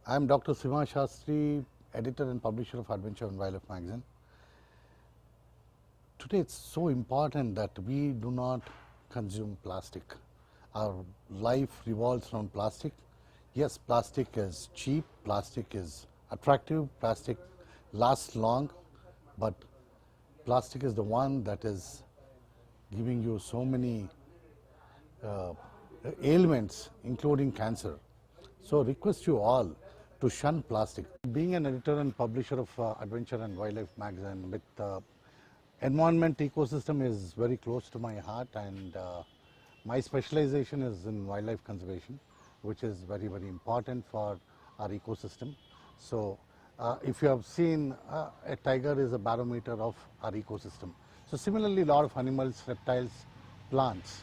I am Dr. Simha Shastry, editor and publisher of Adventure and Wildlife magazine. Today it's so important that we do not consume plastic. Our life revolves around plastic. Yes, plastic is cheap, plastic is attractive, plastic lasts long, but plastic is the one that is giving you so many ailments, including cancer. So request you all to shun plastic. Being an editor and publisher of Adventure and Wildlife magazine with environment ecosystem is very close to my heart, and my specialization is in wildlife conservation, which is very important for our ecosystem. So if you have seen, a tiger is a barometer of our ecosystem. So similarly, a lot of animals, reptiles, plants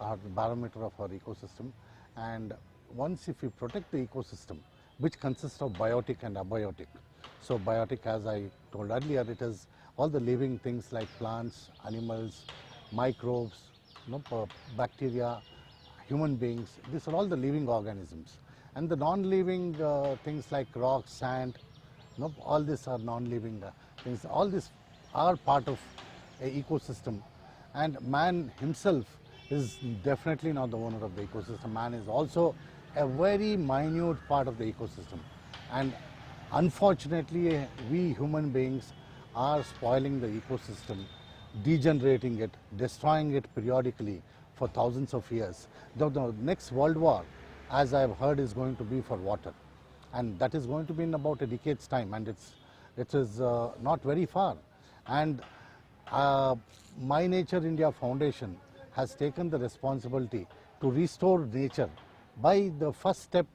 are the barometer of our ecosystem. And once if we protect the ecosystem, which consists of biotic and abiotic. So biotic, as I told earlier, it is all the living things like plants, animals, microbes, bacteria, human beings. These are all the living organisms. And the non-living things like rocks, sand, all these are non-living things. All these are part of an ecosystem. And man himself is definitely not the owner of the ecosystem. Man is also a very minute part of the ecosystem. And unfortunately, we human beings are spoiling the ecosystem, degenerating it, destroying it periodically for thousands of years. The next world war, as I have heard, is going to be for water. And that is going to be in about a decade's time, and it is not very far. And My Nature India Foundation has taken the responsibility to restore nature by the first step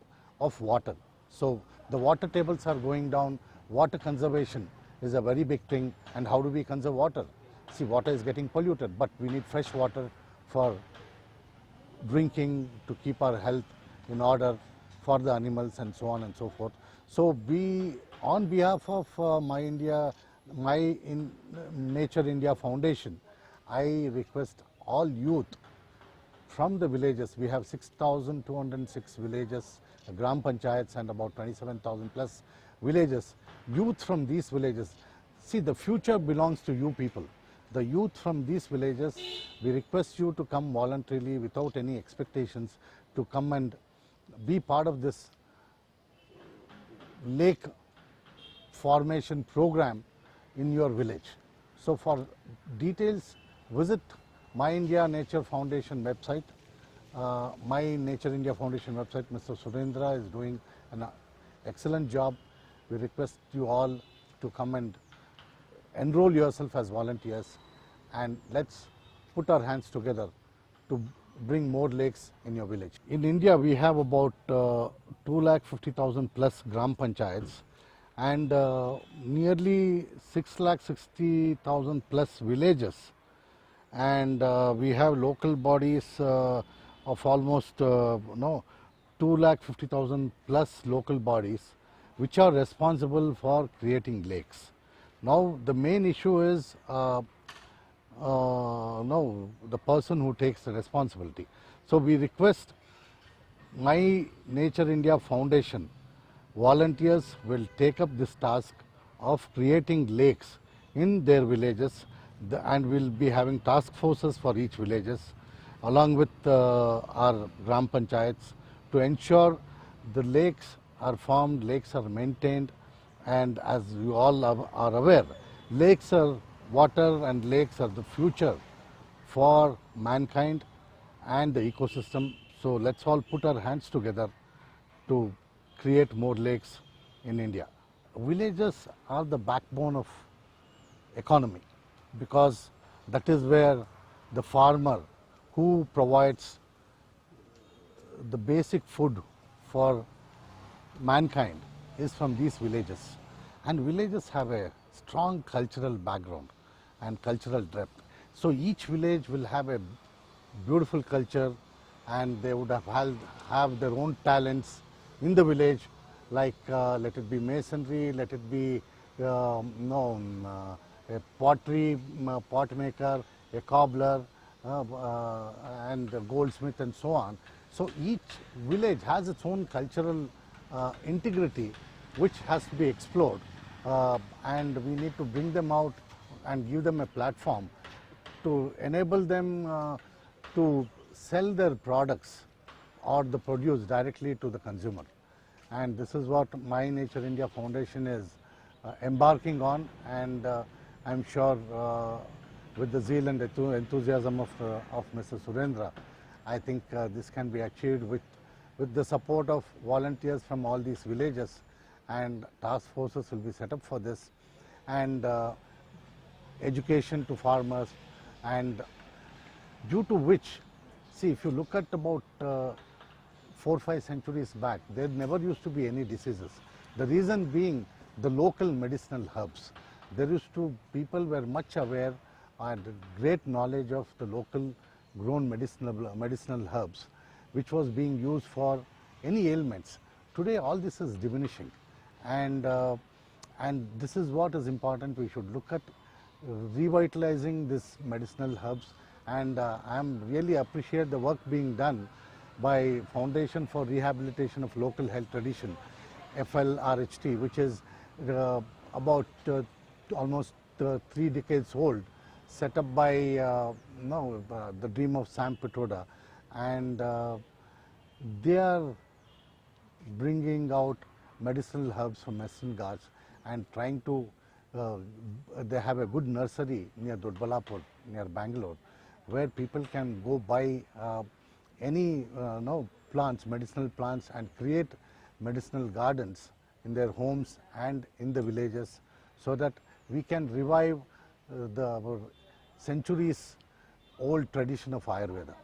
of water. So the water tables are going down. Water conservation is a very big thing. And how do we conserve water? See, water is getting polluted, but we need fresh water for drinking, to keep our health in order, for the animals, and so on and so forth. So on behalf of Nature India Foundation, I request all youth from the villages. We have 6,206 villages, gram panchayats, and about 27,000 plus villages. Youth from these villages, see, the future belongs to you people. The youth from these villages, we request you to come voluntarily without any expectations, to come and be part of this lake formation program in your village. So for details, visit My India Nature Foundation website. My Nature India Foundation website, Mr. Surendra is doing an excellent job. We request you all to come and enroll yourself as volunteers, and let's put our hands together to bring more lakes in your village. In India, we have about 2,50,000 plus gram panchayats, and nearly 6,60,000 plus villages. And we have local bodies of almost 2,50,000 plus local bodies, which are responsible for creating lakes. Now the main issue is the person who takes the responsibility. So we request My Nature India Foundation volunteers will take up this task of creating lakes in their villages, and we'll be having task forces for each villages along with our gram panchayats to ensure the lakes are formed, lakes are maintained. And as you all are aware, lakes are water, and lakes are the future for mankind and the ecosystem. So let's all put our hands together to create more lakes in India. Villages are the backbone of economy, because that is where the farmer who provides the basic food for mankind is from these villages. And villages have a strong cultural background and cultural depth. So each village will have a beautiful culture, and they would have their own talents in the village, like let it be masonry, let it be a pottery, pot maker, a cobbler, and a goldsmith, and so on. So each village has its own cultural integrity which has to be explored, and we need to bring them out and give them a platform to enable them to sell their products or the produce directly to the consumer. And this is what My Nature India Foundation is embarking on, and I'm sure with the zeal and enthusiasm of Mr. Surendra, I think this can be achieved with the support of volunteers from all these villages, and task forces will be set up for this, and education to farmers, and due to which, see, if you look at about 4-5 centuries back, there never used to be any diseases. The reason being the local medicinal herbs. There used to, people were much aware and great knowledge of the local grown medicinal herbs, which was being used for any ailments. Today all this is diminishing, and this is what is important. We should look at revitalizing these medicinal herbs, and I am really appreciate the work being done by Foundation for Rehabilitation of Local Health Tradition, FLRHT, which is about almost 3 decades old, set up by the Dream of Sam Pitoda, and they are bringing out medicinal herbs from Western Ghats and trying to, they have a good nursery near Dodbalapur, near Bangalore, where people can go buy any plants, medicinal plants, and create medicinal gardens in their homes and in the villages, so that we can revive our centuries old tradition of Ayurveda.